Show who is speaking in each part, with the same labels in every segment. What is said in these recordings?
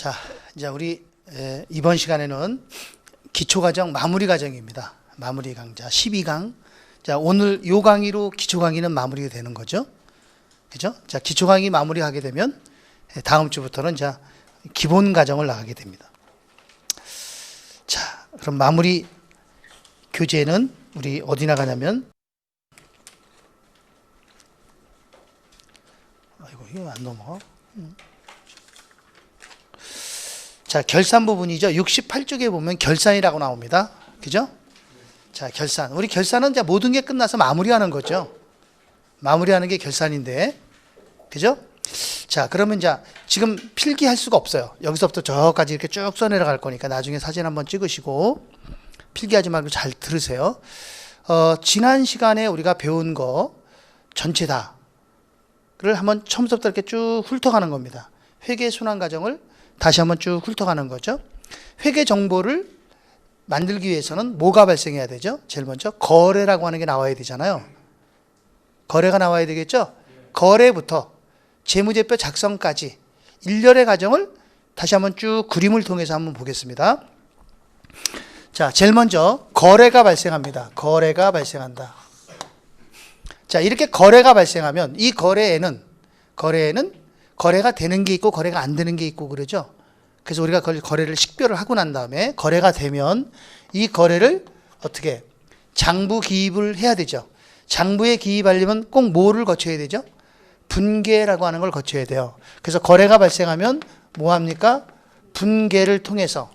Speaker 1: 자, 이제 우리 이번 시간에는 기초과정 마무리 과정입니다. 마무리 강좌 12강. 자, 오늘 요 강의로 기초 강의는 마무리가 되는 거죠. 그죠? 자, 기초 강의 마무리하게 되면 다음 주부터는 자, 기본 과정을 나가게 됩니다. 자, 그럼 마무리 교재는 우리 어디 나가냐면, 아이고, 이거 안 넘어. 자, 결산 부분이죠. 68쪽에 보면 결산이라고 나옵니다. 그죠? 자, 결산. 우리 결산은 이제 모든 게 끝나서 마무리하는 거죠. 마무리하는 게 결산인데. 그죠? 자, 그러면 이제 지금 필기할 수가 없어요. 여기서부터 저까지 이렇게 쭉 써내려갈 거니까 나중에 사진 한번 찍으시고 필기하지 말고 잘 들으세요. 지난 시간에 우리가 배운 거 전체 다를 한번 처음부터 이렇게 쭉 훑어가는 겁니다. 회계 순환 과정을 다시 한번 쭉 훑어가는 거죠. 회계 정보를 만들기 위해서는 뭐가 발생해야 되죠? 제일 먼저 거래라고 하는 게 나와야 되잖아요. 거래가 나와야 되겠죠? 거래부터 재무제표 작성까지 일련의 과정을 다시 한번 쭉 그림을 통해서 한번 보겠습니다. 자, 제일 먼저 거래가 발생합니다. 거래가 발생한다. 자, 이렇게 거래가 발생하면 이 거래에는 거래가 되는 게 있고 거래가 안 되는 게 있고 그러죠. 그래서 우리가 거래를 식별을 하고 난 다음에 거래가 되면 이 거래를 어떻게 장부 기입을 해야 되죠. 장부에 기입하려면 꼭 뭐를 거쳐야 되죠? 분계라고 하는 걸 거쳐야 돼요. 그래서 거래가 발생하면 뭐 합니까? 분계를 통해서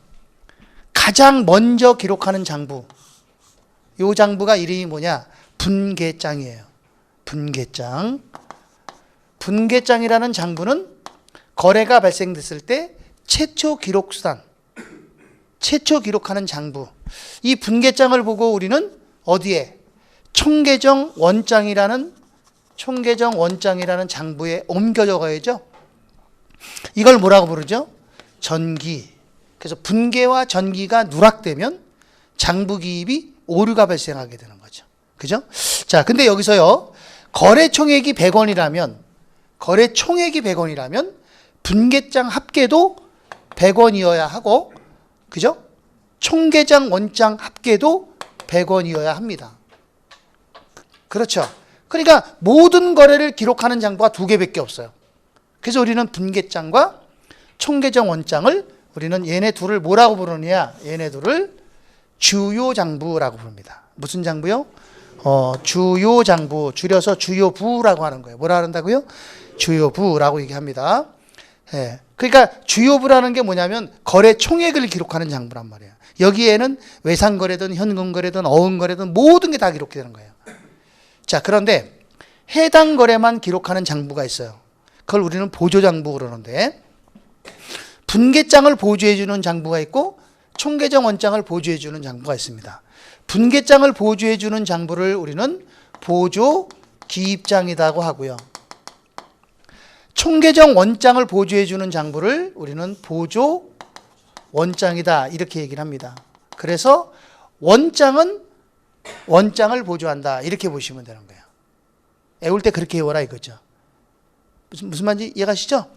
Speaker 1: 가장 먼저 기록하는 장부. 이 장부가 이름이 뭐냐? 분계장이에요. 분계장. 분계장이라는 장부는 거래가 발생됐을 때 최초 기록 수단, 최초 기록하는 장부. 이 분계장을 보고 우리는 어디에? 총계정 원장이라는 장부에 옮겨 적어야죠. 이걸 뭐라고 부르죠? 전기. 그래서 분계와 전기가 누락되면 장부 기입이 오류가 발생하게 되는 거죠. 그죠? 자, 근데 여기서요. 거래 총액이 100원이라면 분계장 합계도 100원이어야 하고, 그죠? 총계장 원장 합계도 100원이어야 합니다. 그렇죠? 그러니까 모든 거래를 기록하는 장부가 두 개밖에 없어요. 그래서 우리는 분계장과 총계장 원장을 우리는 얘네 둘을 뭐라고 부르느냐? 얘네 둘을 주요장부라고 부릅니다. 무슨 장부요? 주요장부, 줄여서 주요부라고 하는 거예요. 뭐라 한다고요? 주요부라고 얘기합니다. 예. 그러니까 주요부라는 게 뭐냐면 거래 총액을 기록하는 장부란 말이에요. 여기에는 외상거래든 현금거래든 어음거래든 모든 게 다 기록되는 거예요. 자, 그런데 해당 거래만 기록하는 장부가 있어요. 그걸 우리는 보조장부 그러는데, 분계장을 보조해주는 장부가 있고 총계정 원장을 보조해주는 장부가 있습니다. 분계장을 보조해주는 장부를 우리는 보조기입장이라고 하고요. 총계정 원장을 보조해주는 장부를 우리는 보조원장이다 이렇게 얘기를 합니다. 그래서 원장은 원장을 보조한다 이렇게 보시면 되는 거예요. 애울 때 그렇게 외워라 이거죠. 무슨 말인지 이해가시죠?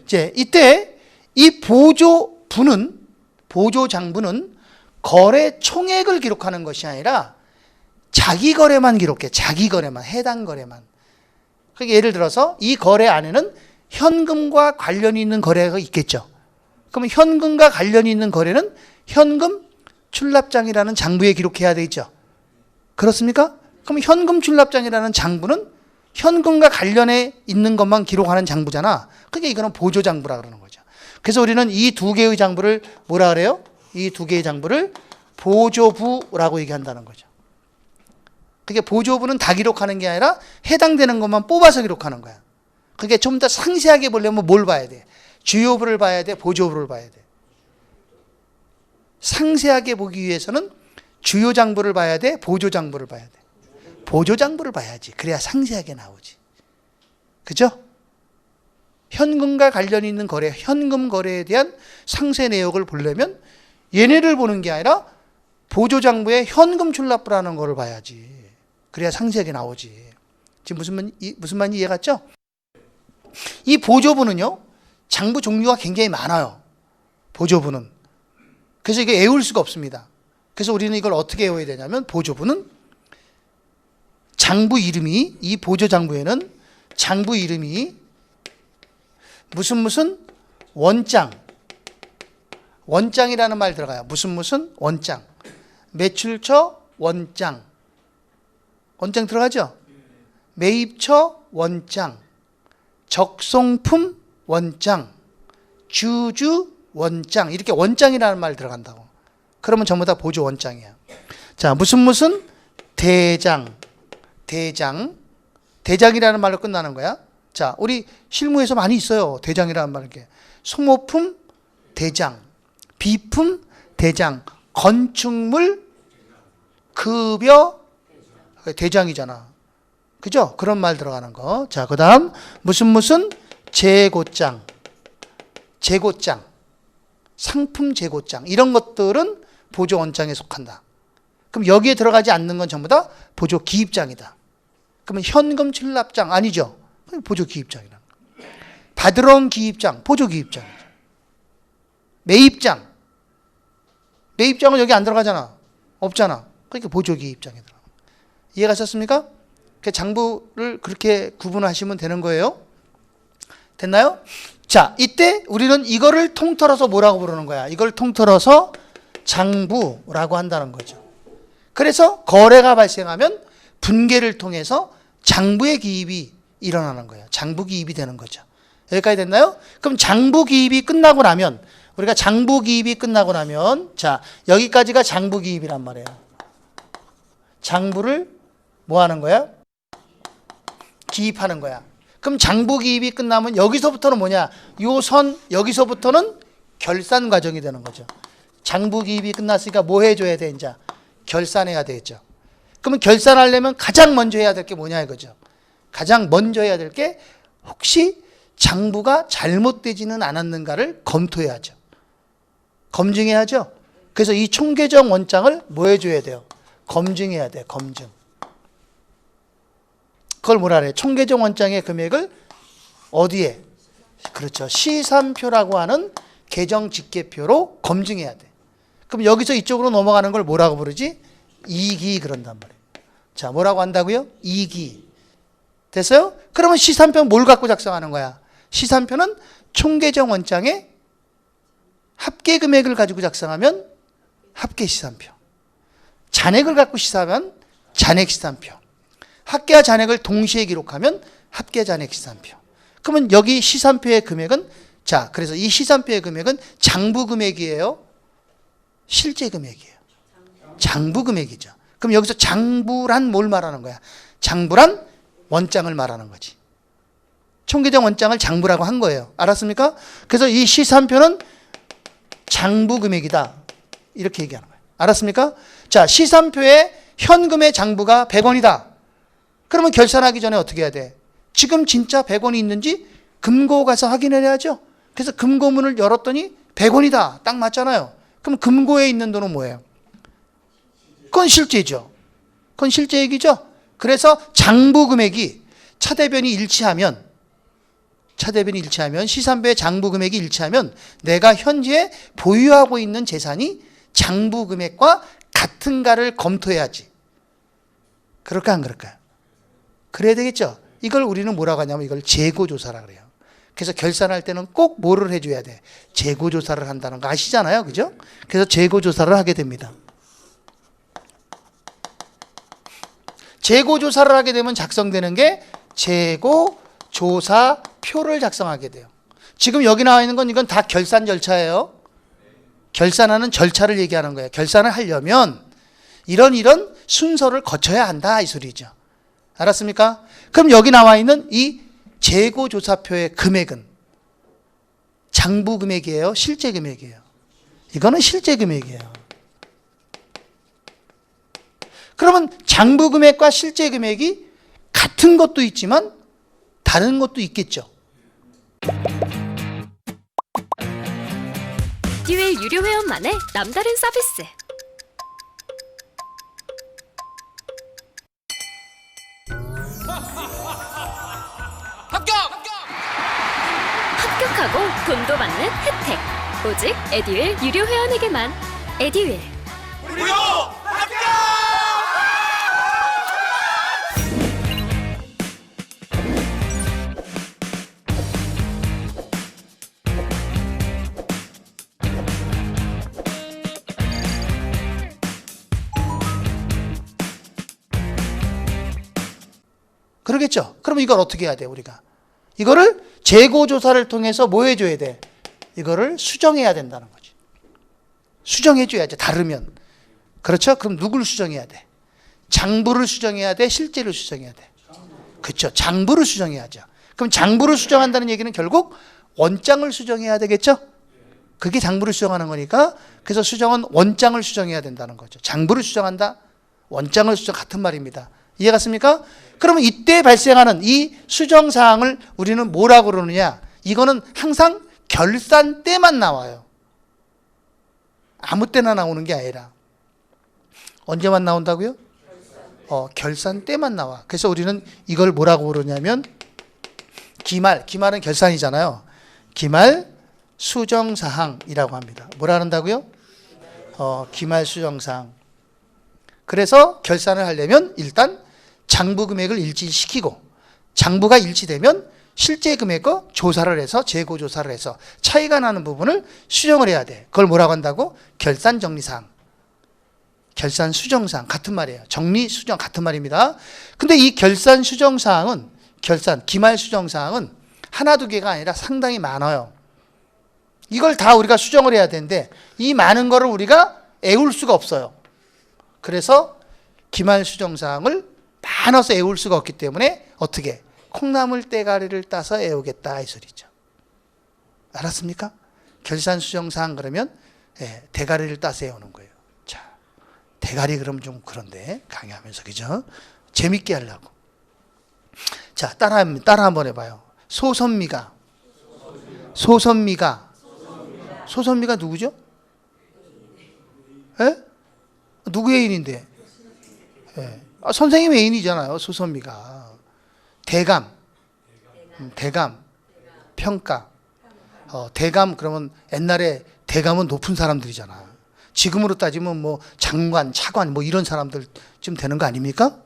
Speaker 1: 이제 이때 이 보조장부는 거래 총액을 기록하는 것이 아니라 자기 거래만 기록해. 자기 거래만, 해당 거래만. 그러니까 예를 들어서 이 거래 안에는 현금과 관련이 있는 거래가 있겠죠. 그러면 현금과 관련이 있는 거래는 현금 출납장이라는 장부에 기록해야 되겠죠. 그렇습니까? 그럼 현금 출납장이라는 장부는 현금과 관련해 있는 것만 기록하는 장부잖아. 그러니까 이거는 보조장부라 그러는 거죠. 그래서 우리는 이 두 개의 장부를 뭐라 그래요? 이 두 개의 장부를 보조부라고 얘기한다는 거죠. 그게 보조부는 다 기록하는 게 아니라 해당되는 것만 뽑아서 기록하는 거야. 그게 좀 더 상세하게 보려면 뭘 봐야 돼? 주요부를 봐야 돼? 보조부를 봐야 돼? 상세하게 보기 위해서는 주요장부를 봐야 돼? 보조장부를 봐야 돼? 보조장부를 봐야지. 그래야 상세하게 나오지. 그죠? 현금과 관련이 있는 거래, 현금 거래에 대한 상세 내역을 보려면 얘네를 보는 게 아니라 보조장부에 현금 출납부라는 거를 봐야지. 그래야 상세하게 나오지. 지금 무슨 말인지 이해갔죠? 이 보조부는요, 장부 종류가 굉장히 많아요. 보조부는. 그래서 이게 외울 수가 없습니다. 그래서 우리는 이걸 어떻게 외워야 되냐면 보조부는 장부 이름이, 이 보조 장부에는 장부 이름이 무슨 원장, 원장이라는 말 들어가요. 무슨 원장, 매출처 원장, 원장 들어가죠? 매입처 원장, 적송품 원장, 주주 원장, 이렇게 원장이라는 말 들어간다고. 그러면 전부 다 보조 원장이야. 자, 무슨 대장, 대장이라는 말로 끝나는 거야. 자, 우리 실무에서 많이 있어요. 대장이라는 말. 이렇게 소모품 대장, 비품 대장, 건축물 급여 대장이잖아. 그죠? 그런 말 들어가는 거. 자, 그 다음 무슨 재고장, 상품 재고장, 이런 것들은 보조 원장에 속한다. 그럼 여기에 들어가지 않는 건 전부 다 보조 기입장이다. 그러면 현금 출납장 아니죠? 보조 기입장이다. 받으러 온 기입장, 보조 기입장이죠. 매입장, 매입장은 여기 안 들어가잖아. 없잖아. 그러니까 보조 기입장이 들어가. 이해가셨습니까? 장부를 그렇게 구분하시면 되는 거예요. 됐나요? 자, 이때 우리는 이거를 통틀어서 뭐라고 부르는 거야? 이걸 통틀어서 장부라고 한다는 거죠. 그래서 거래가 발생하면 분계를 통해서 장부의 기입이 일어나는 거예요. 장부 기입이 되는 거죠. 여기까지 됐나요? 그럼 장부 기입이 끝나고 나면, 우리가 장부 기입이 끝나고 나면, 자, 여기까지가 장부 기입이란 말이에요. 장부를 뭐 하는 거야? 기입하는 거야. 그럼 장부 기입이 끝나면 여기서부터는 뭐냐? 요 선, 여기서부터는 결산 과정이 되는 거죠. 장부 기입이 끝났으니까 뭐 해줘야 돼, 이제? 결산해야 되겠죠. 그러면 결산하려면 가장 먼저 해야 될 게 뭐냐 이거죠. 가장 먼저 해야 될 게 혹시 장부가 잘못되지는 않았는가를 검토해야죠. 검증해야죠. 그래서 이 총계정 원장을 뭐 해줘야 돼요? 검증해야 돼, 검증. 그걸 뭐라 그래? 총계정 원장의 금액을 어디에? 그렇죠. 시산표라고 하는 계정 집계표로 검증해야 돼. 그럼 여기서 이쪽으로 넘어가는 걸 뭐라고 부르지? 이기 그런단 말이에요. 자, 뭐라고 한다고요? 이기. 됐어요? 그러면 시산표는 뭘 갖고 작성하는 거야? 시산표는 총계정 원장의 합계 금액을 가지고 작성하면 합계 시산표. 잔액을 갖고 시사하면 잔액 시산표. 합계와 잔액을 동시에 기록하면 합계 잔액 시산표. 그러면 여기 시산표의 금액은, 자, 그래서 이 시산표의 금액은 장부 금액이에요? 실제 금액이에요? 장부 금액이죠. 그럼 여기서 장부란 뭘 말하는 거야? 장부란 원장을 말하는 거지. 총계정 원장을 장부라고 한 거예요. 알았습니까? 그래서 이 시산표는 장부 금액이다. 이렇게 얘기하는 거예요. 알았습니까? 자, 시산표의 현금의 장부가 100원이다. 그러면 결산하기 전에 어떻게 해야 돼? 지금 진짜 100원이 있는지 금고 가서 확인해야죠. 그래서 금고문을 열었더니 100원이다. 딱 맞잖아요. 그럼 금고에 있는 돈은 뭐예요? 그건 실제죠. 그건 실제 얘기죠. 그래서 장부 금액이 차대변이 일치하면, 시산표의 장부 금액이 일치하면 내가 현재 보유하고 있는 재산이 장부 금액과 같은가를 검토해야지. 그럴까 안 그럴까요? 그래야 되겠죠. 이걸 우리는 뭐라고 하냐면 이걸 재고조사라고 그래요. 그래서 결산할 때는 꼭 뭐를 해줘야 돼? 재고조사를 한다는 거 아시잖아요. 그죠? 그래서 재고조사를 하게 됩니다. 재고조사를 하게 되면 작성되는 게 재고조사표를 작성하게 돼요. 지금 여기 나와 있는 건 이건 다 결산 절차예요. 결산하는 절차를 얘기하는 거예요. 결산을 하려면 이런 순서를 거쳐야 한다 이 소리죠. 알았습니까? 그럼 여기 나와 있는 이 재고조사표의 금액은 장부 금액이에요? 실제 금액이에요? 이거는 실제 금액이에요. 그러면 장부 금액과 실제 금액이 같은 것도 있지만 다른 것도 있겠죠.
Speaker 2: 듀얼 유료 회원만의 남다른 서비스. 합격하고 돈도 받는 혜택. 오직 에듀윌 유료 회원에게만. 에듀윌.
Speaker 3: 무료 합격!
Speaker 1: 그러겠죠. 그럼 이걸 어떻게 해야 돼, 우리가? 이거를 재고조사를 통해서 뭐 해줘야 돼? 이거를 수정해야 된다는 거지. 수정해줘야지, 다르면. 그렇죠? 그럼 누굴 수정해야 돼? 장부를 수정해야 돼? 실제를 수정해야 돼? 그렇죠. 장부를 수정해야죠. 그럼 장부를 수정한다는 얘기는 결국 원장을 수정해야 되겠죠? 그게 장부를 수정하는 거니까, 그래서 수정은 원장을 수정해야 된다는 거죠. 장부를 수정한다, 원장을 수정, 같은 말입니다. 이해갔습니까? 그러면 이때 발생하는 이 수정 사항을 우리는 뭐라고 그러느냐? 이거는 항상 결산 때만 나와요. 아무 때나 나오는 게 아니라. 언제만 나온다고요? 결산 때만 나와. 그래서 우리는 이걸 뭐라고 그러냐면 기말은 결산이잖아요. 기말 수정 사항이라고 합니다. 뭐라 한다고요? 기말 수정 사항. 그래서 결산을 하려면 일단 장부 금액을 일치시키고, 장부가 일치되면 실제 금액과 조사를 해서, 재고 조사를 해서 차이가 나는 부분을 수정을 해야 돼. 그걸 뭐라고 한다고? 결산 정리사항, 결산 수정사항, 같은 말이에요. 정리 수정 같은 말입니다. 근데 이 결산 수정사항은, 결산 기말 수정사항은 하나 두 개가 아니라 상당히 많아요. 이걸 다 우리가 수정을 해야 되는데 이 많은 거를 우리가 애울 수가 없어요. 그래서 기말 수정사항을 많아서 애울 수가 없기 때문에 어떻게? 콩나물 대가리를 따서 애우겠다, 이 소리죠. 알았습니까? 결산 수정사항 그러면 대가리를 따서 애우는 거예요. 자, 대가리 그럼 좀 그런데 강의하면서, 그죠? 재밌게 하려고. 자, 따라 한번 해봐요. 소선미가 누구죠? 누구 애인인데? 선생님 애인이잖아요, 소선미가. 대감, 평가. 대감 그러면 옛날에 대감은 높은 사람들이잖아. 지금으로 따지면 뭐 장관, 차관 뭐 이런 사람들쯤 되는 거 아닙니까?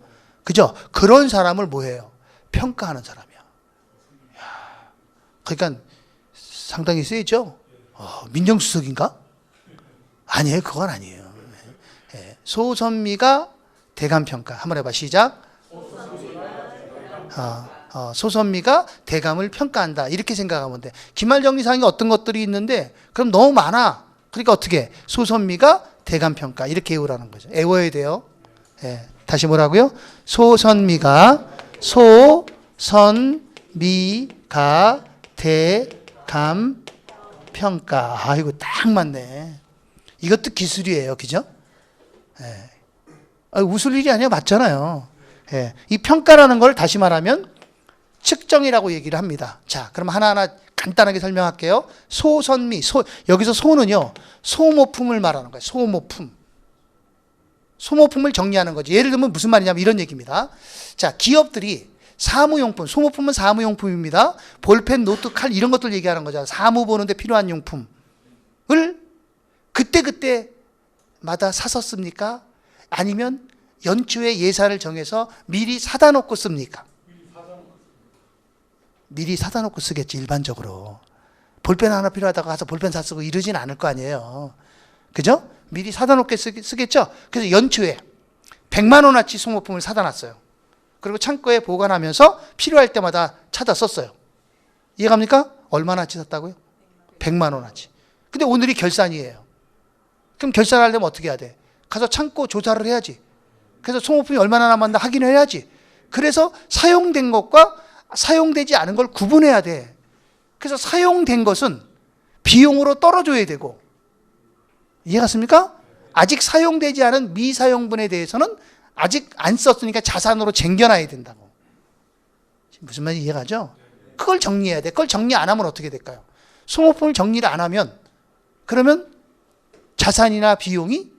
Speaker 1: 그죠? 그런 사람을 뭐해요? 평가하는 사람이야. 그러니까 상당히 세죠? 민정수석인가? 아니에요, 그건 아니에요. 소선미가 대감평가. 한번 해봐, 시작. 소선미가 대감을 평가한다, 이렇게 생각하면 돼. 기말정리사항이 어떤 것들이 있는데 그럼 너무 많아. 그러니까 어떻게? 소선미가 대감평가, 이렇게 외우라는 거죠. 외워야 돼요. 다시 뭐라고요? 소선미가 대감평가. 이거 딱 맞네. 이것도 기술이에요, 그죠? 웃을 일이 아니라 맞잖아요. 이 평가라는 걸 다시 말하면 측정이라고 얘기를 합니다. 자, 그럼 하나하나 간단하게 설명할게요. 소선미, 여기서 소는요, 소모품을 말하는 거예요. 소모품을 정리하는 거지. 예를 들면 무슨 말이냐면 이런 얘기입니다. 자, 기업들이 사무용품, 소모품은 사무용품입니다. 볼펜, 노트, 칼 이런 것들 얘기하는 거잖아요. 사무 보는데 필요한 용품을 그때마다 사서 씁니까? 아니면 연초에 예산을 정해서 미리 사다 놓고 씁니까? 미리 사다 놓고 쓰겠지, 일반적으로. 볼펜 하나 필요하다고 가서 볼펜 사 쓰고 이러진 않을 거 아니에요. 그죠? 미리 사다 놓게 쓰겠죠? 그래서 연초에 100만 원어치 소모품을 사다 놨어요. 그리고 창고에 보관하면서 필요할 때마다 찾아 썼어요. 이해갑니까? 얼마나치 샀다고요? 100만 원어치. 근데 오늘이 결산이에요. 그럼 결산하려면 어떻게 해야 돼? 가서 창고 조사를 해야지. 그래서 소모품이 얼마나 남았나 확인을 해야지. 그래서 사용된 것과 사용되지 않은 걸 구분해야 돼. 그래서 사용된 것은 비용으로 떨어져야 되고, 이해갔습니까? 아직 사용되지 않은 미사용분에 대해서는 아직 안 썼으니까 자산으로 쟁겨놔야 된다고. 무슨 말인지 이해가죠? 그걸 정리해야 돼. 그걸 정리 안 하면 어떻게 될까요? 소모품을 정리를 안 하면 그러면 자산이나 비용이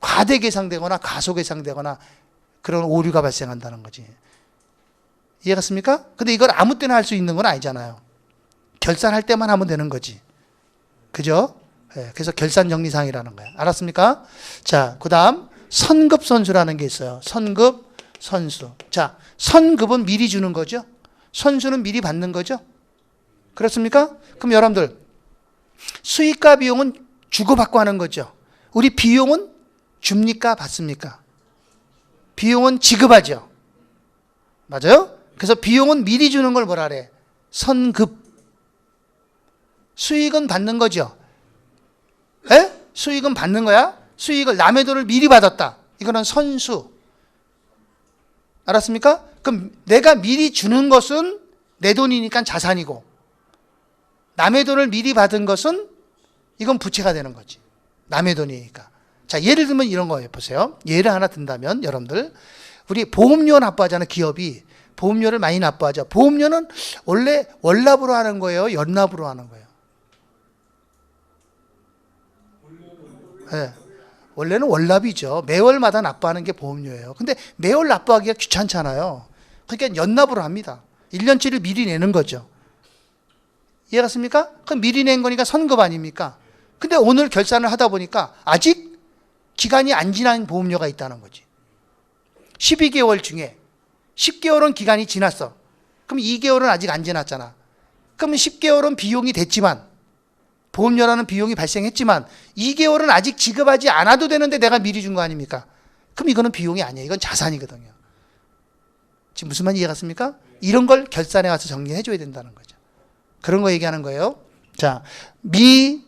Speaker 1: 과대 계상되거나 가소 계상되거나 그런 오류가 발생한다는 거지. 이해갔습니까? 근데 이걸 아무 때나 할 수 있는 건 아니잖아요. 결산할 때만 하면 되는 거지. 그죠? 예, 그래서 결산 정리사항이라는 거야. 알았습니까? 자, 그 다음 선급선수라는 게 있어요. 선급선수. 자, 선급은 미리 주는 거죠. 선수는 미리 받는 거죠. 그렇습니까? 그럼 여러분들 수익과 비용은 주고받고 하는 거죠. 우리 비용은 줍니까? 받습니까? 비용은 지급하죠. 맞아요? 그래서 비용은 미리 주는 걸 뭐라 그래? 선급. 수익은 받는 거죠. 에? 수익은 받는 거야. 수익을 남의 돈을 미리 받았다. 이거는 선수. 알았습니까? 그럼 내가 미리 주는 것은 내 돈이니까 자산이고 남의 돈을 미리 받은 것은 이건 부채가 되는 거지. 남의 돈이니까. 자, 예를 들면 이런 거예요. 보세요. 예를 하나 든다면 여러분들 우리 보험료 납부하잖아요. 기업이 보험료를 많이 납부하죠. 보험료는 원래 월납으로 하는 거예요? 연납으로 하는 거예요? 네. 원래는 월납이죠. 매월마다 납부하는 게 보험료예요. 근데 매월 납부하기가 귀찮잖아요. 그러니까 연납으로 합니다. 1년치를 미리 내는 거죠. 이해갔습니까? 그럼 미리 낸 거니까 선급 아닙니까? 근데 오늘 결산을 하다 보니까 아직 기간이 안 지난 보험료가 있다는 거지. 12개월 중에 10개월은 기간이 지났어. 그럼 2개월은 아직 안 지났잖아. 그럼 10개월은 비용이 됐지만 보험료라는 비용이 발생했지만 2개월은 아직 지급하지 않아도 되는데 내가 미리 준 거 아닙니까? 그럼 이거는 비용이 아니에요. 이건 자산이거든요. 지금 무슨 말인지 이해갔습니까? 이런 걸 결산에 와서 정리해 줘야 된다는 거죠. 그런 거 얘기하는 거예요. 자, 미지급,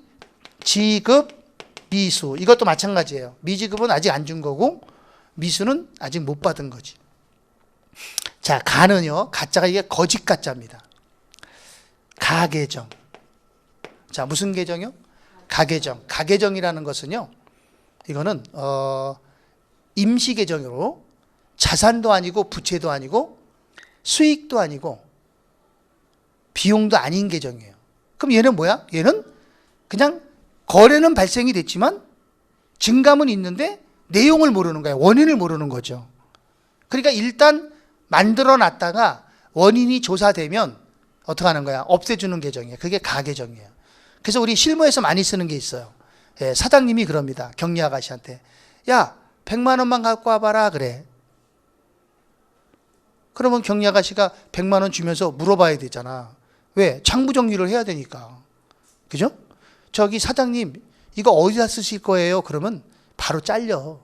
Speaker 1: 미수. 이것도 마찬가지예요. 미지급은 아직 안 준 거고 미수는 아직 못 받은 거지. 자, 가는요. 가짜가 이게 거짓 가짜입니다. 가계정. 자, 무슨 계정이요? 가계정. 가계정이라는 것은요. 이거는 임시 계정으로 자산도 아니고 부채도 아니고 수익도 아니고 비용도 아닌 계정이에요. 그럼 얘는 뭐야? 얘는 그냥 거래는 발생이 됐지만 증감은 있는데 내용을 모르는 거예요. 원인을 모르는 거죠. 그러니까 일단 만들어 놨다가 원인이 조사되면 어떻게 하는 거야? 없애주는 계정이에요. 그게 가계정이에요. 그래서 우리 실무에서 많이 쓰는 게 있어요. 예, 사장님이 그럽니다. 경리 아가씨한테. 야, 100만 원만 갖고 와봐라 그래. 그러면 경리 아가씨가 100만 원 주면서 물어봐야 되잖아. 왜? 장부 정리를 해야 되니까. 그죠? 저기 사장님 이거 어디다 쓰실 거예요? 그러면 바로 잘려.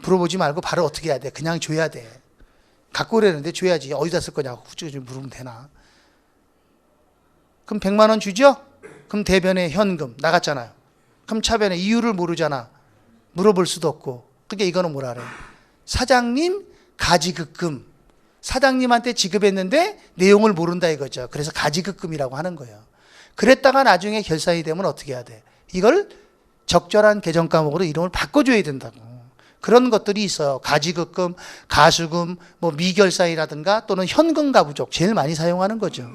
Speaker 1: 물어보지 말고 바로 어떻게 해야 돼? 그냥 줘야 돼. 갖고 오라는데 줘야지. 어디다 쓸 거냐고 굳이 물으면 되나? 그럼 100만 원 주죠? 그럼 대변에 현금 나갔잖아요. 그럼 차변에 이유를 모르잖아. 물어볼 수도 없고. 그러니까 이거는 뭐라 그래? 사장님 가지급금. 사장님한테 지급했는데 내용을 모른다 이거죠. 그래서 가지급금이라고 하는 거예요. 그랬다가 나중에 결산이 되면 어떻게 해야 돼? 이걸 적절한 계정 과목으로 이름을 바꿔줘야 된다고. 그런 것들이 있어요. 가지급금, 가수금, 뭐 미결산이라든가 또는 현금가 부족 제일 많이 사용하는 거죠.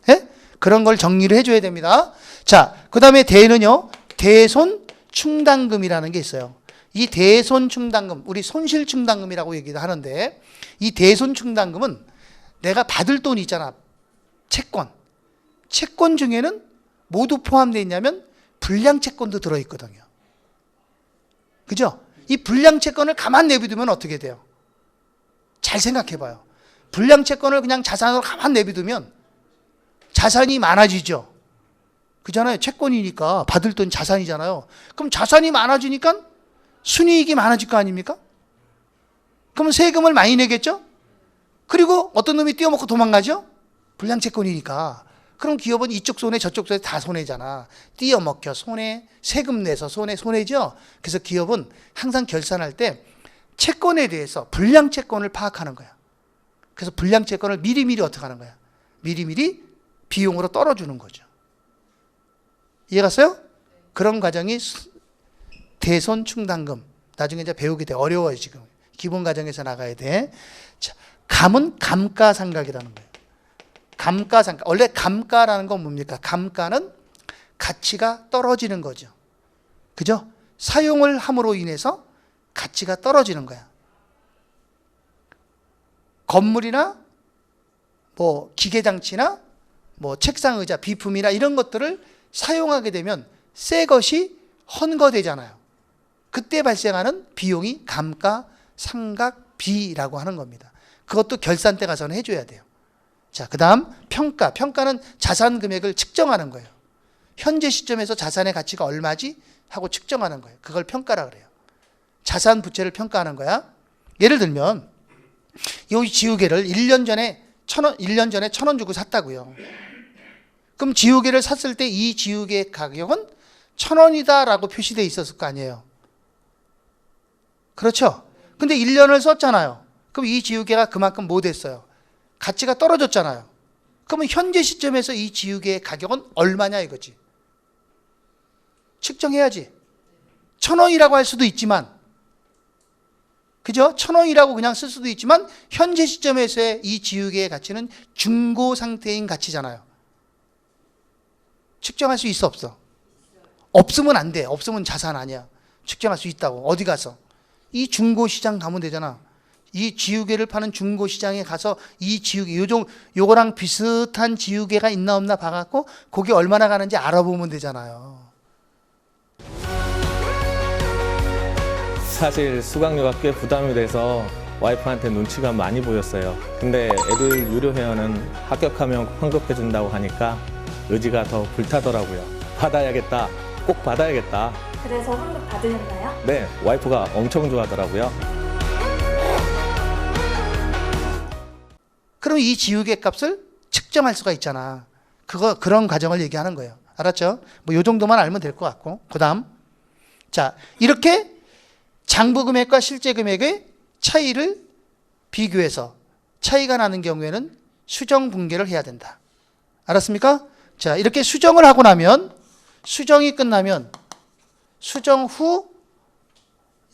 Speaker 1: 예? 그런 걸 정리를 해줘야 됩니다. 자, 그 다음에 대는요, 대손충당금이라는 게 있어요. 이 대손충당금, 우리 손실충당금이라고 얘기도 하는데, 이 대손충당금은 내가 받을 돈이 있잖아. 채권. 채권 중에는 모두 포함되어 있냐면 불량채권도 들어있거든요. 그죠? 이 불량채권을 가만 내비두면 어떻게 돼요? 잘 생각해봐요. 불량채권을 그냥 자산으로 가만 내비두면 자산이 많아지죠. 그잖아요. 채권이니까 받을 돈 자산이잖아요. 그럼 자산이 많아지니까 순이익이 많아질 거 아닙니까? 그러면 세금을 많이 내겠죠? 그리고 어떤 놈이 띄어먹고 도망가죠? 불량채권이니까. 그럼 기업은 이쪽 손해 저쪽 손해 다 손해잖아. 띄어먹혀 손해, 세금 내서 손해죠. 그래서 기업은 항상 결산할 때 채권에 대해서 불량채권을 파악하는 거야. 그래서 불량채권을 미리미리 어떻게 하는 거야? 미리미리 비용으로 떨어주는 거죠. 이해갔어요? 그런 과정이 대손충당금. 나중에 이제 배우게 돼. 어려워요, 지금. 기본 과정에서 나가야 돼. 자, 감은 감가상각이라는 거예요. 감가상각. 원래 감가라는 건 뭡니까? 감가는 가치가 떨어지는 거죠. 그죠? 사용을 함으로 인해서 가치가 떨어지는 거야. 건물이나 뭐 기계장치나 뭐 책상, 의자, 비품이나 이런 것들을 사용하게 되면 새 것이 헌거되잖아요. 그때 발생하는 비용이 감가상각비라고 하는 겁니다. 그것도 결산 때 가서는 해줘야 돼요. 자, 그 다음 평가. 평가는 자산 금액을 측정하는 거예요. 현재 시점에서 자산의 가치가 얼마지? 하고 측정하는 거예요. 그걸 평가라 그래요. 자산 부채를 평가하는 거야. 예를 들면 이 지우개를 1년 전에 1,000원 주고 샀다고요. 그럼 지우개를 샀을 때 이 지우개의 가격은 1,000원이다 라고 표시되어 있었을 거 아니에요. 그렇죠? 근데 1년을 썼잖아요. 그럼 이 지우개가 그만큼 뭐 됐어요? 가치가 떨어졌잖아요. 그러면 현재 시점에서 이 지우개의 가격은 얼마냐 이거지. 측정해야지. 1,000원이라고 할 수도 있지만, 그죠? 1,000원이라고 그냥 쓸 수도 있지만 현재 시점에서의 이 지우개의 가치는 중고 상태인 가치잖아요. 측정할 수 있어 없어? 없으면 안 돼. 없으면 자산 아니야. 측정할 수 있다고. 어디 가서? 이 중고시장 가면 되잖아. 이 지우개를 파는 중고시장에 가서 이 지우개, 요거랑 비슷한 지우개가 있나 없나 봐갖고 거기 얼마나 가는지 알아보면 되잖아요.
Speaker 4: 사실 수강료가 꽤 부담이 돼서 와이프한테 눈치가 많이 보였어요. 근데 애들 유료 회원은 합격하면 환급해준다고 하니까 의지가 더 불타더라고요. 받아야겠다. 꼭 받아야겠다.
Speaker 5: 그래서 환급 받으셨나요?
Speaker 4: 네, 와이프가 엄청 좋아하더라고요.
Speaker 1: 그럼 이 지우개 값을 측정할 수가 있잖아. 그런 과정을 얘기하는 거예요. 알았죠? 뭐 요 정도만 알면 될 것 같고. 그다음. 자, 이렇게 장부 금액과 실제 금액의 차이를 비교해서 차이가 나는 경우에는 수정 분계를 해야 된다. 알았습니까? 자, 이렇게 수정을 하고 나면 수정이 끝나면 수정 후,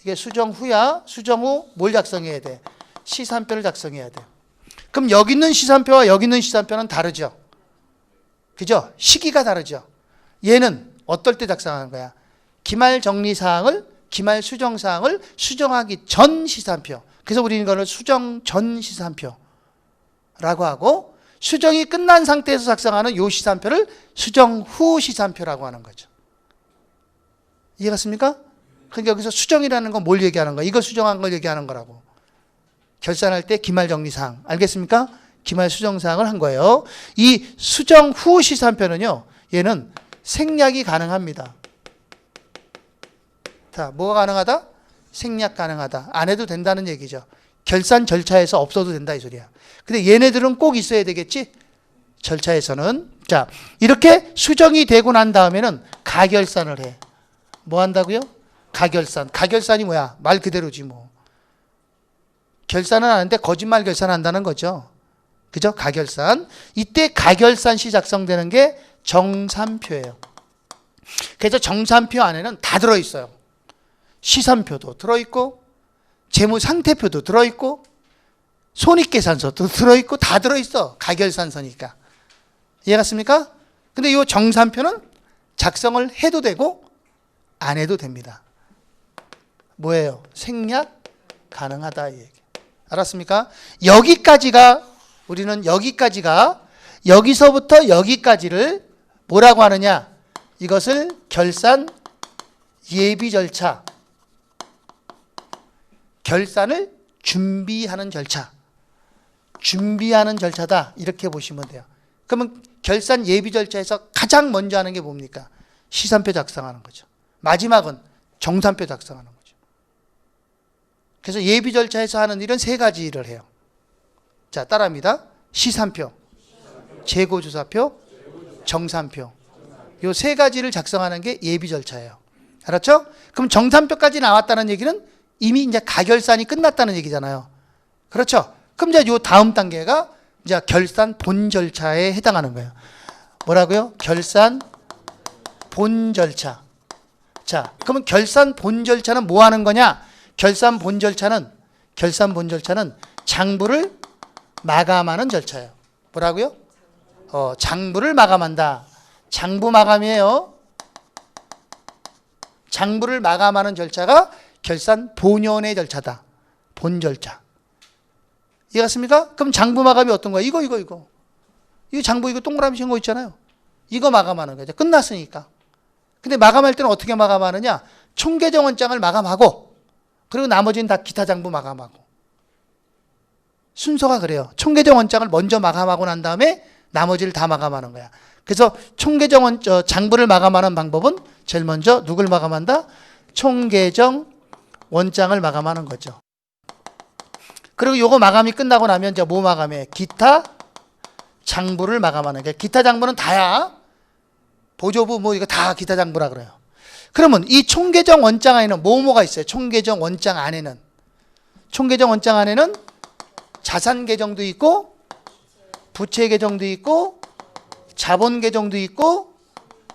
Speaker 1: 이게 수정 후야. 수정 후 뭘 작성해야 돼? 시산표를 작성해야 돼. 그럼 여기 있는 시산표와 여기 있는 시산표는 다르죠? 그죠? 시기가 다르죠? 얘는 어떨 때 작성하는 거야? 기말 정리사항을, 기말 수정사항을 수정하기 전 시산표. 그래서 우리는 이거를 수정 전 시산표라고 하고, 수정이 끝난 상태에서 작성하는 요 시산표를 수정 후 시산표라고 하는 거죠. 이해갔습니까? 그러니까 여기서 수정이라는 건 뭘 얘기하는 거야? 이거 수정한 걸 얘기하는 거라고. 결산할 때 기말 정리사항. 알겠습니까? 기말 수정사항을 한 거예요. 이 수정 후 시산표는요, 얘는 생략이 가능합니다. 자, 뭐가 가능하다? 생략 가능하다. 안 해도 된다는 얘기죠. 결산 절차에서 없어도 된다 이 소리야. 근데 얘네들은 꼭 있어야 되겠지? 절차에서는. 자, 이렇게 수정이 되고 난 다음에는 가결산을 해. 뭐 한다고요? 가결산. 가결산이 뭐야? 말 그대로지 뭐. 결산은 하는데 거짓말 결산한다는 거죠. 그죠? 가결산. 이때 가결산 시 작성되는 게 정산표예요. 그래서 정산표 안에는 다 들어있어요. 시산표도 들어있고, 재무상태표도 들어있고, 손익계산서도 들어있고, 다 들어있어. 가결산서니까. 이해갔습니까? 근데 이 정산표는 작성을 해도 되고 안 해도 됩니다. 뭐예요? 생략 가능하다 이 얘기. 알았습니까? 여기까지가, 우리는 여기까지가, 여기서부터 여기까지를 뭐라고 하느냐? 이것을 결산 예비 절차, 결산을 준비하는 절차, 준비하는 절차다 이렇게 보시면 돼요. 그러면 결산 예비 절차에서 가장 먼저 하는 게 뭡니까? 시산표 작성하는 거죠. 마지막은 정산표 작성하는 거죠. 그래서 예비 절차에서 하는 일은 세 가지 일을 해요. 자, 따라합니다. 시산표, 재고조사표, 정산표. 이 세 가지를 작성하는 게 예비 절차예요. 알았죠? 그럼 정산표까지 나왔다는 얘기는 이미 이제 가결산이 끝났다는 얘기잖아요. 그렇죠? 그럼 이제 요 다음 단계가 이제 결산 본 절차에 해당하는 거예요. 뭐라고요? 결산 본 절차. 자, 그러면 결산 본 절차는 뭐 하는 거냐? 결산 본 절차는 장부를 마감하는 절차예요. 뭐라고요? 장부를 마감한다. 장부 마감이에요. 장부를 마감하는 절차가 결산 본연의 절차다. 본 절차. 이해갔습니까? 그럼 장부 마감이 어떤 거야? 이거. 이 장부 이거 동그라미 친 거 있잖아요. 이거 마감하는 거죠. 끝났으니까. 근데 마감할 때는 어떻게 마감하느냐? 총계정 원장을 마감하고 그리고 나머지는 다 기타 장부 마감하고. 순서가 그래요. 총계정 원장을 먼저 마감하고 난 다음에 나머지를 다 마감하는 거야. 그래서 총계정 장부를 마감하는 방법은 제일 먼저 누굴 마감한다? 총계정 원장을 마감하는 거죠. 그리고 요거 마감이 끝나고 나면 이제 뭐 마감해? 기타 장부를 마감하는 거야. 기타 장부는 다야. 보조부 뭐 이거 다 기타 장부라 그래요. 그러면 이 총계정 원장 안에는 뭐가 있어요? 총계정 원장 안에는 자산 계정도 있고 부채 계정도 있고 자본 계정도 있고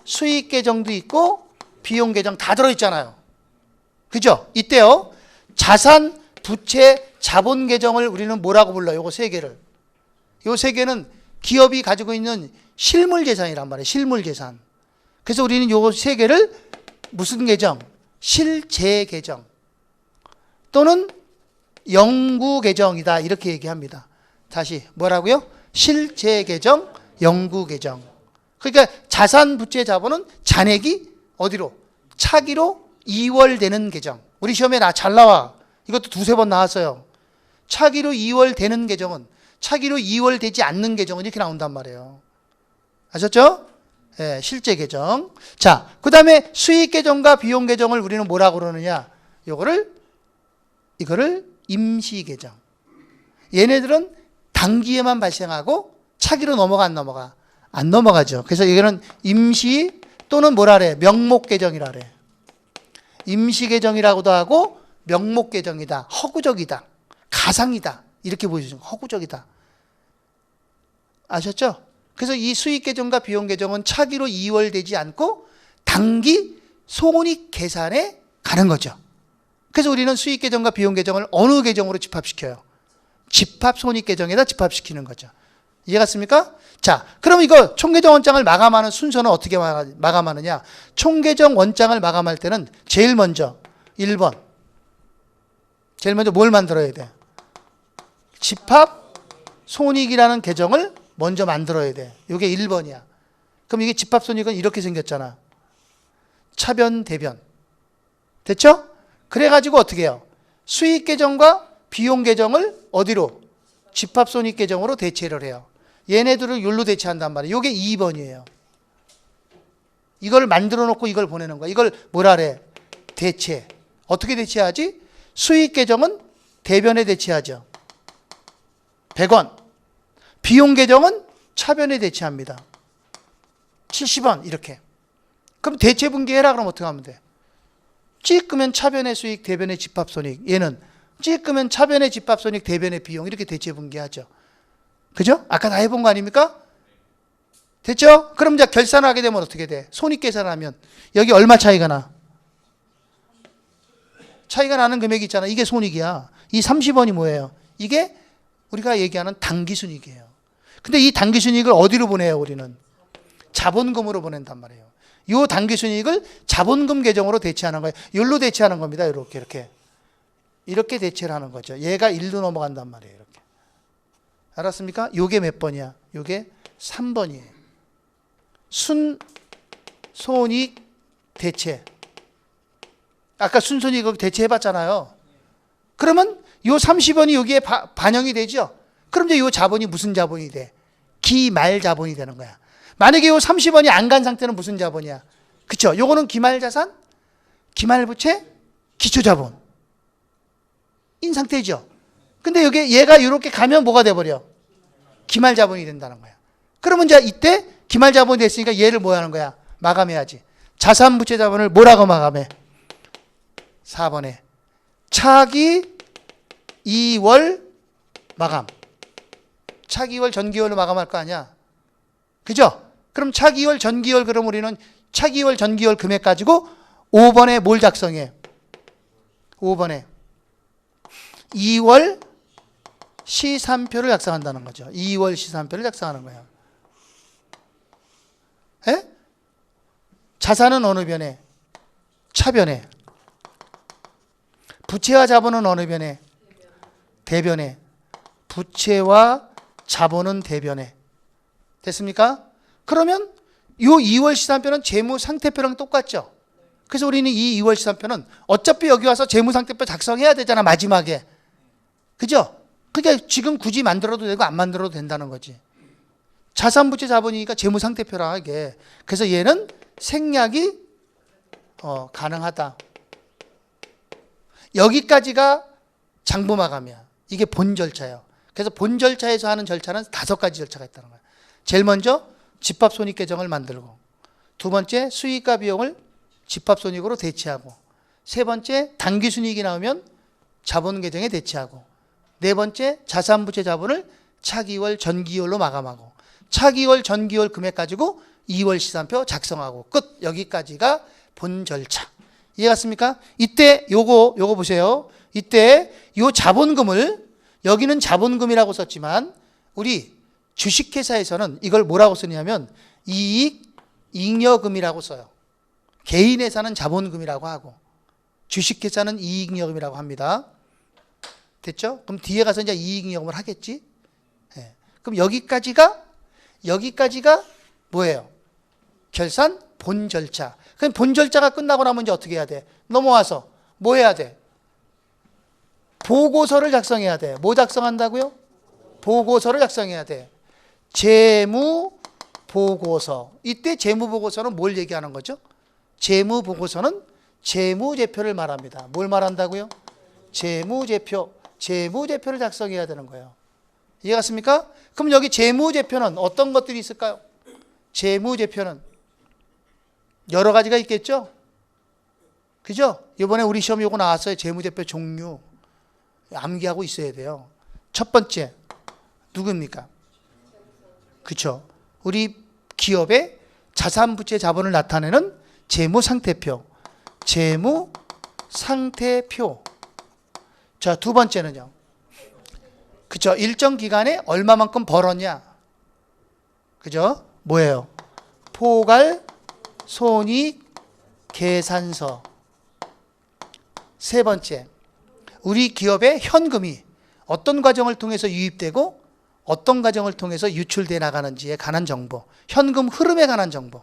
Speaker 1: 수익 계정도 있고 비용 계정 다 들어 있잖아요. 그죠? 이때요. 자산, 부채, 자본 계정을 우리는 뭐라고 불러요? 요거 세 개를. 요 세 개는 기업이 가지고 있는 실물 재산이란 말이에요. 실물 재산. 그래서 우리는 요거 세 개를 무슨 계정? 실제 계정 또는 영구 계정이다 이렇게 얘기합니다. 다시 뭐라고요? 실제 계정, 영구 계정. 그러니까 자산, 부채, 자본은 잔액이 어디로? 차기로 이월되는 계정. 우리 시험에 잘 나와. 이것도 두세 번 나왔어요. 차기로 이월되는 계정은 차기로 이월되지 않는 계정은 이렇게 나온단 말이에요. 아셨죠? 예, 실제 계정. 자, 그 다음에 수익 계정과 비용 계정을 우리는 뭐라고 그러느냐? 이거를 임시 계정. 얘네들은 단기에만 발생하고 차기로 넘어가 안 넘어가? 안 넘어가죠. 그래서 이거는 임시 또는 뭐라 그래? 명목 계정이라 그래. 임시 계정이라고도 하고 명목 계정이다. 허구적이다. 가상이다. 이렇게 보여주죠. 허구적이다. 아셨죠? 그래서 이 수익 계정과 비용 계정은 차기로 이월되지 않고 단기 손익 계산에 가는 거죠. 그래서 우리는 수익 계정과 비용 계정을 어느 계정으로 집합시켜요? 집합 손익 계정에다 집합시키는 거죠. 이해갔습니까? 자, 그럼 이거 총계정 원장을 마감하는 순서는 어떻게 마감하느냐? 총계정 원장을 마감할 때는 제일 먼저 1번. 제일 먼저 뭘 만들어야 돼? 집합 손익이라는 계정을 먼저 만들어야 돼. 이게 1번이야. 그럼 이게 집합 손익은 이렇게 생겼잖아. 차변, 대변. 됐죠? 그래가지고 어떻게 해요? 수익 계정과 비용 계정을 어디로? 집합 손익 계정으로 대체를 해요. 얘네들을 율로 대체한단 말이에요. 이게 2번이에요. 이걸 만들어 놓고 이걸 보내는 거야. 이걸 뭐라 그래? 대체. 어떻게 대체하지? 수익 계정은 대변에 대체하죠. 100원. 비용 계정은 차변에 대체합니다. 70원 이렇게. 그럼 대체 분기해라 그러면 어떻게 하면 돼? 찌끄면 차변의 수익, 대변의 집합손익. 얘는 찌끄면 차변의 집합손익, 대변의 비용 이렇게 대체 분기하죠. 그죠? 아까 다 해본 거 아닙니까? 됐죠? 그럼 이제 결산을 하게 되면 어떻게 돼? 손익 계산하면 여기 얼마 차이가 나? 차이가 나는 금액이 있잖아. 이게 손익이야. 이 30원이 뭐예요? 이게 우리가 얘기하는 당기순이익이에요. 근데 이 당기순이익을 어디로 보내요? 우리는 자본금으로 보낸단 말이에요. 이 당기순이익을 자본금 계정으로 대체하는 거예요. 율로 대체하는 겁니다. 이렇게 대체를 하는 거죠. 얘가 1로 넘어간단 말이에요. 이렇게. 알았습니까? 요게 몇 번이야? 요게 3번이에요. 순손익 대체. 아까 순손익 대체해봤잖아요. 그러면 요 30원이 여기에 반영이 되죠? 그럼 이제 요 자본이 무슨 자본이 돼? 기말 자본이 되는 거야. 만약에 요 30원이 안 간 상태는 무슨 자본이야? 그쵸? 요거는 기말 자산, 기말 부채, 기초 자본. 인 상태죠? 근데 여기 얘가 이렇게 가면 뭐가 돼버려? 기말 자본이 된다는 거야. 그러면 이제 이때 기말 자본이 됐으니까 얘를 뭐 하는 거야? 마감해야지. 자산 부채 자본을 뭐라고 마감해? 4번에 차기 2월 마감. 차기 2월 전기월로 마감할 거 아니야. 그죠? 그럼 차기 2월 전기월 그럼 우리는 차기 2월 전기월 금액 가지고 5번에 뭘 작성해? 5번에 2월 시산표를 작성한다는 거죠. 2월 시산표를 작성하는 거예요. 에? 자산은 어느 변에? 차변에. 부채와 자본은 어느 변에? 대변에. 부채와 자본은 대변에. 됐습니까? 그러면 요 2월 시산표는 재무상태표랑 똑같죠. 그래서 우리는 이 2월 시산표는 어차피 여기 와서 재무상태표 작성해야 되잖아, 마지막에. 그죠? 그러니까 지금 굳이 만들어도 되고 안 만들어도 된다는 거지. 자산부채 자본이니까 재무상태표라 이게. 그래서 얘는 생략이 가능하다. 여기까지가 장부마감이야. 이게 본 절차예요. 그래서 본 절차에서 하는 절차는 5가지 절차가 있다는 거야. 제일 먼저 집합손익계정을 만들고, 두 번째 수익과 비용을 집합손익으로 대체하고, 세 번째 당기순이익이 나오면 자본계정에 대체하고, 네 번째 자산부채 자본을 차기월 전기월로 마감하고, 차기월 전기월 금액 가지고 2월 시산표 작성하고 끝. 여기까지가 본 절차. 이해갔습니까? 이때 요거 보세요. 이때 요 자본금을, 여기는 자본금이라고 썼지만 우리 주식회사에서는 이걸 뭐라고 쓰냐면 이익 잉여금이라고 써요. 개인회사는 자본금이라고 하고 주식회사는 이익잉여금이라고 합니다. 됐죠? 그럼 뒤에 가서 이제 이익잉여금을 하겠지? 네. 그럼 여기까지가 뭐예요? 결산 본 절차. 그럼 본 절차가 끝나고 나면 이제 어떻게 해야 돼? 넘어와서 뭐 해야 돼? 보고서를 작성해야 돼. 뭐 작성한다고요? 보고서를 작성해야 돼. 재무보고서. 이때 재무보고서는 뭘 얘기하는 거죠? 재무보고서는 재무제표를 말합니다. 뭘 말한다고요? 재무제표. 재무제표를 작성해야 되는 거예요. 이해갔습니까? 그럼 여기 재무제표는 어떤 것들이 있을까요? 재무제표는 여러 가지가 있겠죠? 그죠? 이번에 우리 시험 요거 나왔어요. 재무제표 종류. 암기하고 있어야 돼요. 첫 번째, 누굽니까? 그쵸? 우리 기업의 자산부채 자본을 나타내는 재무상태표. 재무상태표. 자, 두 번째는요. 그쵸? 일정 기간에 얼마만큼 벌었냐? 그죠? 뭐예요? 포괄 손익 계산서. 세 번째, 우리 기업의 현금이 어떤 과정을 통해서 유입되고 어떤 과정을 통해서 유출돼 나가는지에 관한 정보. 현금 흐름에 관한 정보.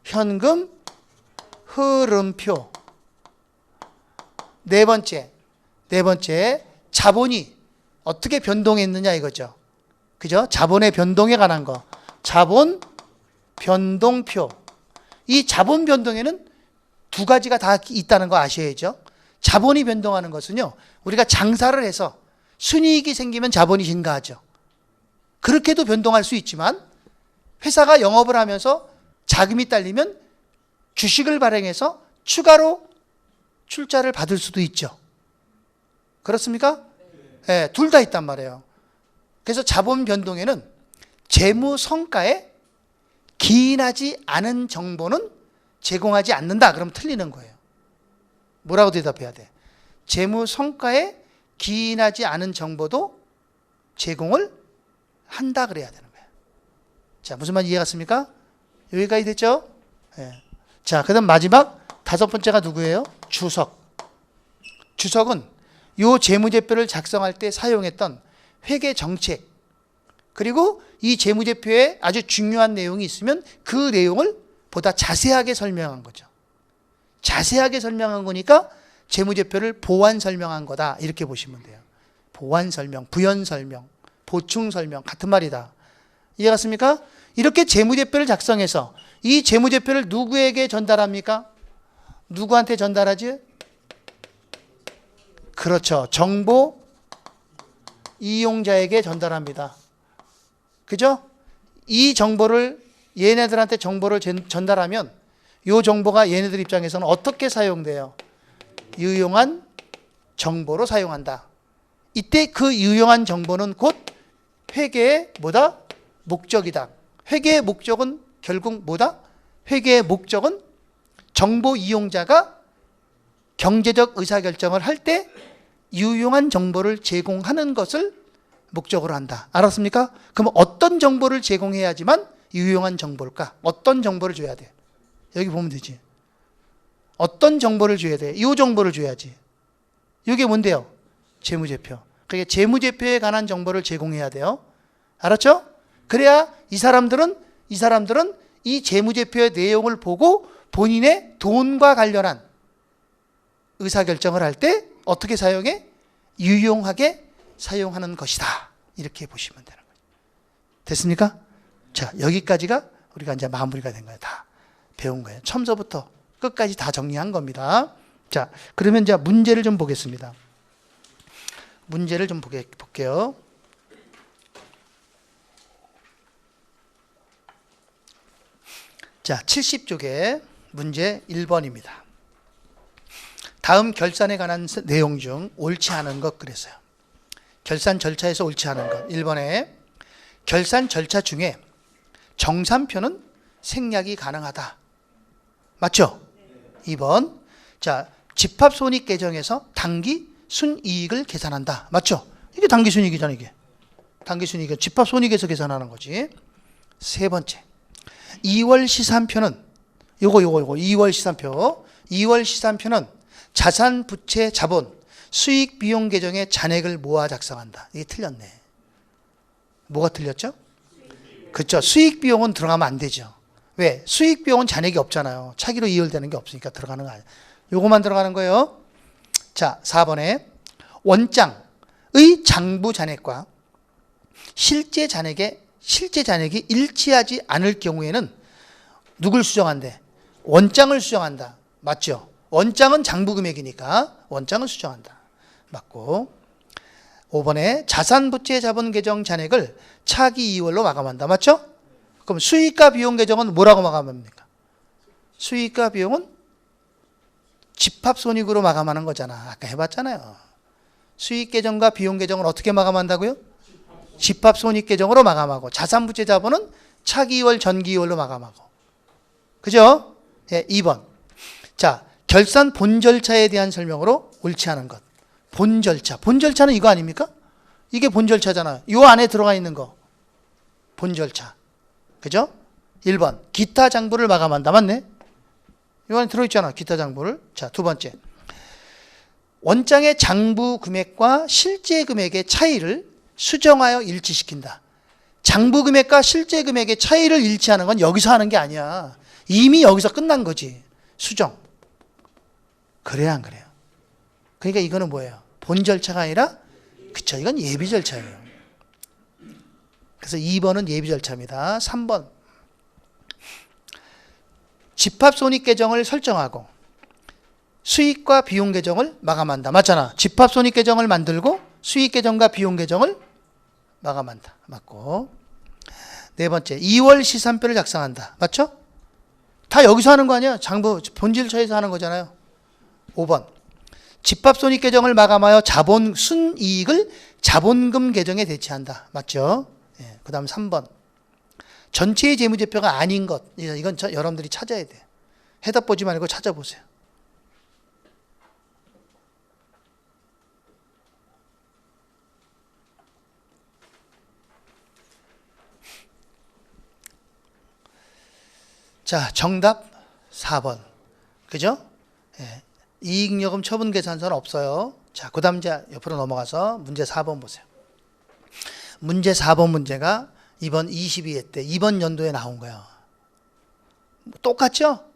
Speaker 1: 현금 흐름표. 네 번째, 자본이 어떻게 변동했느냐 이거죠. 그죠? 자본의 변동에 관한 거. 자본 변동표. 이 자본 변동에는 두 가지가 다 있다는 거 아셔야죠. 자본이 변동하는 것은요, 우리가 장사를 해서 순이익이 생기면 자본이 증가하죠. 그렇게도 변동할 수 있지만 회사가 영업을 하면서 자금이 딸리면 주식을 발행해서 추가로 출자를 받을 수도 있죠. 그렇습니까? 네, 둘 다 있단 말이에요. 그래서 자본 변동에는 재무 성과에 기인하지 않은 정보는 제공하지 않는다. 그럼 틀리는 거예요. 뭐라고 대답해야 돼? 재무 성과에 기인하지 않은 정보도 제공을 한다 그래야 되는 거예요. 자, 무슨 말 이해갔습니까? 여기까지 됐죠? 네. 자, 그 다음 마지막 5번째가 누구예요? 주석. 주석은 요 재무제표를 작성할 때 사용했던 회계 정책, 그리고 이 재무제표에 아주 중요한 내용이 있으면 그 내용을 보다 자세하게 설명한 거죠. 자세하게 설명한 거니까 재무제표를 보완 설명한 거다. 이렇게 보시면 돼요. 보완 설명, 부연 설명, 보충 설명 같은 말이다. 이해갔습니까? 이렇게 재무제표를 작성해서 이 재무제표를 누구에게 전달합니까? 누구한테 전달하지? 그렇죠. 정보 이용자에게 전달합니다. 그죠? 이 정보를 얘네들한테 정보를 전달하면 이 정보가 얘네들 입장에서는 어떻게 사용돼요? 유용한 정보로 사용한다. 이때 그 유용한 정보는 곧 회계의 뭐다? 목적이다. 회계의 목적은 결국 뭐다? 회계의 목적은 정보 이용자가 경제적 의사결정을 할 때 유용한 정보를 제공하는 것을 목적으로 한다. 알았습니까? 그럼 어떤 정보를 제공해야지만 유용한 정보일까? 어떤 정보를 줘야 돼? 여기 보면 되지. 어떤 정보를 줘야 돼? 이 정보를 줘야지. 이게 뭔데요? 재무제표. 그러니까 재무제표에 관한 정보를 제공해야 돼요. 알았죠? 그래야 이 사람들은 이 재무제표의 내용을 보고 본인의 돈과 관련한 의사결정을 할 때 어떻게 사용해? 유용하게 사용하는 것이다. 이렇게 보시면 되는 거예요. 됐습니까? 자, 여기까지가 우리가 이제 마무리가 된 거예요. 다 배운 거예요. 처음서부터 끝까지 다 정리한 겁니다. 자, 그러면 이제 문제를 좀 보겠습니다. 문제를 좀 볼게요. 자, 70쪽에 문제 1번입니다. 다음 결산에 관한 내용 중 옳지 않은 것 그랬어요. 결산 절차에서 옳지 않은 것. 1번에 결산 절차 중에 정산표는 생략이 가능하다. 맞죠? 2번. 자, 집합손익계정에서 당기 순이익을 계산한다. 맞죠? 이게 당기순이익이잖아, 이게. 당기순이익은 집합손익에서 계산하는 거지. 3번째. 2월 시산표는 요거 2월 시산표. 2월 시산표는 자산, 부채, 자본, 수익, 비용 계정의 잔액을 모아 작성한다. 이게 틀렸네. 뭐가 틀렸죠? 그렇죠. 수익, 비용은 들어가면 안 되죠. 왜? 수익, 비용은 잔액이 없잖아요. 차기로 이율되는 게 없으니까 들어가는 거 아니에요. 요거만 들어가는 거예요. 자, 4번에 원장의 장부 잔액과 실제 잔액이 일치하지 않을 경우에는 누굴 수정한대? 원장을 수정한다. 맞죠? 원장은 장부 금액이니까 원장을 수정한다. 맞고. 5번에 자산, 부채, 자본 계정 잔액을 차기 2월로 마감한다. 맞죠? 그럼 수익과 비용 계정은 뭐라고 마감합니까? 수익과 비용은 집합손익으로 마감하는 거잖아. 아까 해봤잖아요. 수익 계정과 비용 계정을 어떻게 마감한다고요? 집합손익 계정으로 마감하고, 자산, 부채, 자본은 차기 2월, 전기 2월로 마감하고. 그죠? 예, 2번. 자, 결산 본 절차에 대한 설명으로 옳지 않은 것. 본 절차. 본 절차는 이거 아닙니까? 이게 본 절차잖아요. 이 안에 들어가 있는 거. 본 절차. 그죠? 1번. 기타 장부를 마감한다. 맞네? 이 안에 들어있잖아. 기타 장부를. 자, 2번째. 원장의 장부 금액과 실제 금액의 차이를 수정하여 일치시킨다. 장부 금액과 실제 금액의 차이를 일치하는 건 여기서 하는 게 아니야. 이미 여기서 끝난 거지. 수정. 그래야 안 그래요? 그러니까 이거는 뭐예요? 본 절차가 아니라, 그쵸, 이건 예비 절차예요. 그래서 2번은 예비 절차입니다. 3번. 집합손익 계정을 설정하고 수익과 비용 계정을 마감한다. 맞잖아. 집합손익 계정을 만들고 수익 계정과 비용 계정을 마감한다. 맞고. 4번째. 2월 시산표를 작성한다. 맞죠? 다 여기서 하는 거 아니야? 장부 본질처에서 하는 거잖아요. 5번. 집합손익 계정을 마감하여 자본 순이익을 자본금 계정에 대체한다. 맞죠? 예, 그 다음 3번. 전체의 재무제표가 아닌 것. 이건 여러분들이 찾아야 돼. 해답 보지 말고 찾아보세요. 자, 정답 4번. 그죠? 예. 이익여금 처분 계산서는 없어요. 자, 그 다음 이제 옆으로 넘어가서 문제 4번 보세요. 문제 4번 문제가 이번 22회 때 이번 연도에 나온 거예요. 똑같죠?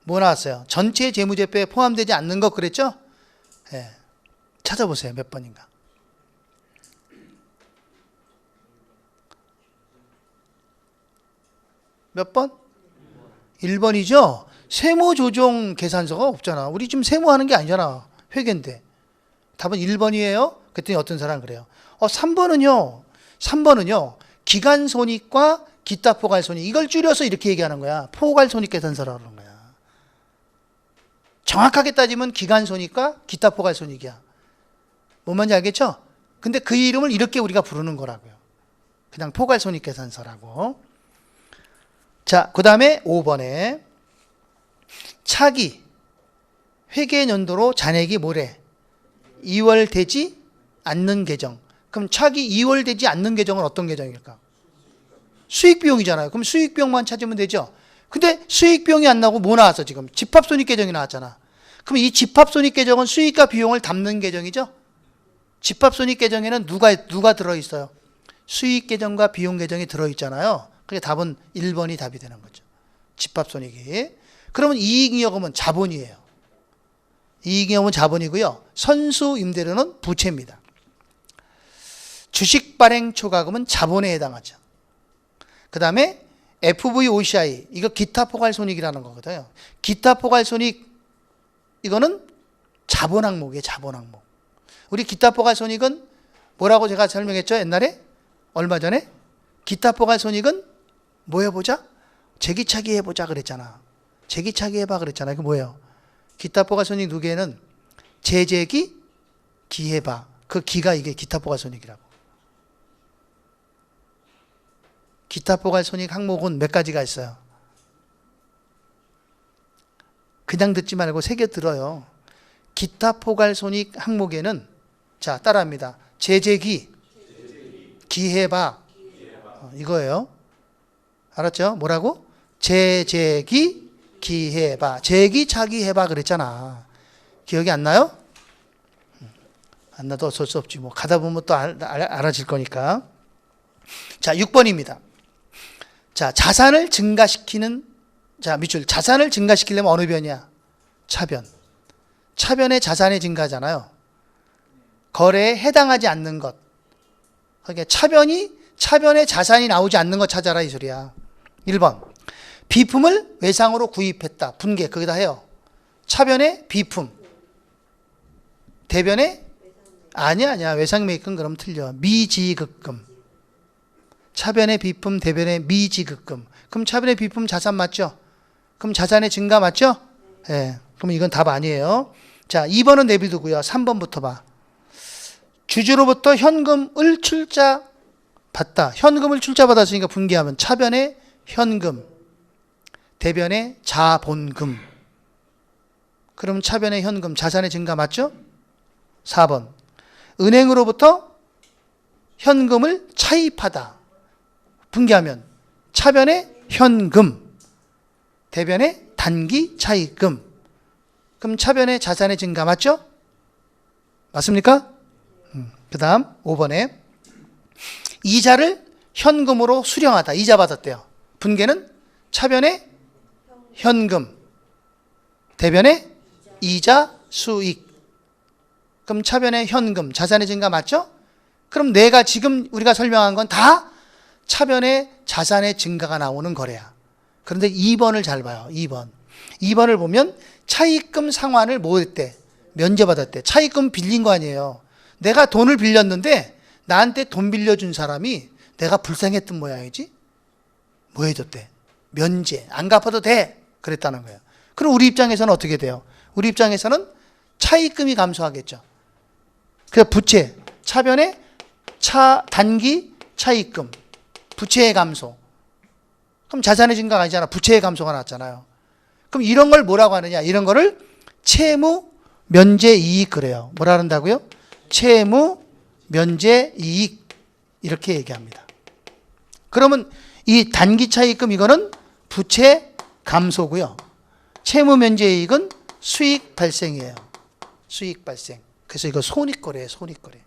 Speaker 1: 뭐 나왔어요? 전체 재무제표에 포함되지 않는 것 그랬죠? 예. 찾아보세요. 몇 번인가. 몇 번? 1번이죠? 세무조정 계산서가 없잖아. 우리 지금 세무하는 게 아니잖아. 회계인데. 답은 1번이에요? 그랬더니 어떤 사람은 그래요. 3번은요. 기간손익과 기타 포괄손익. 이걸 줄여서 이렇게 얘기하는 거야. 포괄손익 계산서라고 그러는 거야. 정확하게 따지면 기간손익과 기타 포괄손익이야. 뭔 말인지 알겠죠? 근데 그 이름을 이렇게 우리가 부르는 거라고요. 그냥 포괄손익 계산서라고. 자, 그 다음에 5번에 차기 회계연도로 잔액이 뭐래? 2월 되지 않는 계정. 그럼 차기 2월 되지 않는 계정은 어떤 계정일까? 수익 비용이잖아요. 그럼 수익 비용만 찾으면 되죠. 근데 수익 비용이 안 나오고 뭐 나왔어 지금? 집합 손익 계정이 나왔잖아. 그럼 이 집합 손익 계정은 수익과 비용을 담는 계정이죠. 집합 손익 계정에는 누가 들어 있어요? 수익 계정과 비용 계정이 들어 있잖아요. 그게 답은 1번이 답이 되는 거죠. 집합 손익이. 그러면 이익잉여금은 자본이에요. 이익잉여금은 자본이고요. 선수 임대료는 부채입니다. 주식 발행 초과금은 자본에 해당하죠. 그 다음에 FVOCI, 이거 기타 포괄 손익이라는 거거든요. 기타 포괄 손익, 이거는 자본 항목이에요. 자본 항목. 우리 기타 포괄 손익은 뭐라고 제가 설명했죠? 옛날에? 얼마 전에? 기타 포괄 손익은 뭐 해보자? 제기차기 해보자 그랬잖아. 제기차기 해봐 그랬잖아. 이거 뭐예요? 기타 포괄 손익 두 개는 제재기, 기해봐. 그 기가 이게 기타 포괄 손익이라고. 기타 포괄 손익 항목은 몇 가지가 있어요. 그냥 듣지 말고 새겨 들어요. 기타 포괄 손익 항목에는 자 따라합니다. 제재기, 기해봐. 이거예요. 알았죠? 뭐라고? 제재기, 기해봐. 제기차기 해봐 그랬잖아. 기억이 안 나요? 안 나도 어쩔 수 없지. 뭐 가다 보면 또 알아질 거니까. 자 6번입니다. 자, 자산을 증가시키는, 자, 밑줄. 자산을 증가시키려면 어느 변이야? 차변. 차변의 자산이 증가하잖아요. 거래에 해당하지 않는 것. 그러니까 차변에 자산이 나오지 않는 것 찾아라 이 소리야. 1번. 비품을 외상으로 구입했다. 분계. 거기다 해요. 차변에 비품. 대변에? 아니야. 외상 매입금 그럼 틀려. 미지급금. 차변의 비품, 대변의 미지급금. 그럼 차변의 비품 자산 맞죠? 그럼 자산의 증가 맞죠? 예. 네. 그럼 이건 답 아니에요. 자, 2번은 내비두고요. 3번부터 봐. 주주로부터 현금을 출자받다. 현금을 출자받았으니까 분기하면 차변의 현금, 대변의 자본금. 그럼 차변의 현금, 자산의 증가 맞죠? 4번. 은행으로부터 현금을 차입하다. 분기하면 차변의 현금, 대변의 단기 차입금. 그럼 차변의 자산의 증가 맞죠? 맞습니까? 그 다음 5번에 이자를 현금으로 수령하다. 이자 받았대요. 분계는 차변의 현금, 대변의 이자 수익. 그럼 차변의 현금, 자산의 증가 맞죠? 그럼 내가 지금 우리가 설명한 건 다 차변의 자산의 증가가 나오는 거래야. 그런데 2번을 잘 봐요. 2번을 보면 차입금 상환을 뭐 했대? 면제받았대. 차입금 빌린 거 아니에요. 내가 돈을 빌렸는데 나한테 돈 빌려준 사람이 내가 불쌍했던 모양이지? 뭐 해줬대? 면제. 안 갚아도 돼. 그랬다는 거예요. 그럼 우리 입장에서는 어떻게 돼요? 우리 입장에서는 차입금이 감소하겠죠. 그래서 부채. 차변의 단기 차입금. 부채의 감소. 그럼 자산의 증가가 아니잖아. 부채의 감소가 났잖아요. 그럼 이런 걸 뭐라고 하느냐? 이런 거를 채무 면제 이익 그래요. 뭐라 한다고요? 채무 면제 이익 이렇게 얘기합니다. 그러면 이 단기 차입금 이거는 부채 감소고요. 채무 면제 이익은 수익 발생이에요. 수익 발생. 그래서 이거 손익거래예요. 손익거래.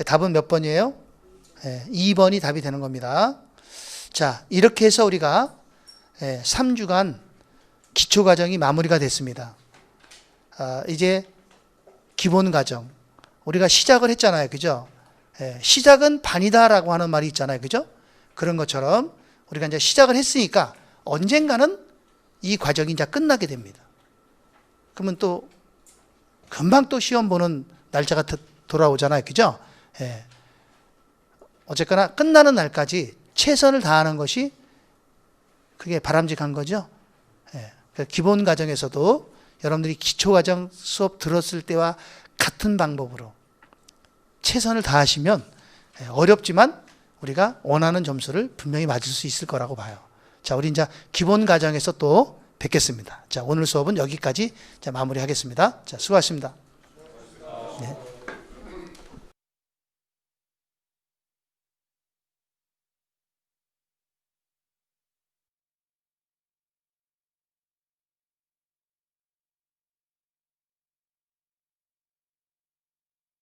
Speaker 1: 답은 몇 번이에요? 2번이 답이 되는 겁니다. 자, 이렇게 해서 우리가 3주간 기초과정이 마무리가 됐습니다. 이제 기본과정. 우리가 시작을 했잖아요. 그죠? 시작은 반이다라고 하는 말이 있잖아요. 그죠? 그런 것처럼 우리가 이제 시작을 했으니까 언젠가는 이 과정이 이제 끝나게 됩니다. 그러면 또 금방 또 시험 보는 날짜가 돌아오잖아요. 그죠? 어쨌거나 끝나는 날까지 최선을 다하는 것이 그게 바람직한 거죠. 기본 과정에서도 여러분들이 기초 과정 수업 들었을 때와 같은 방법으로 최선을 다하시면 어렵지만 우리가 원하는 점수를 분명히 맞을 수 있을 거라고 봐요. 자, 우리 이제 기본 과정에서 또 뵙겠습니다. 자, 오늘 수업은 여기까지 마무리하겠습니다. 자, 수고하셨습니다. 네.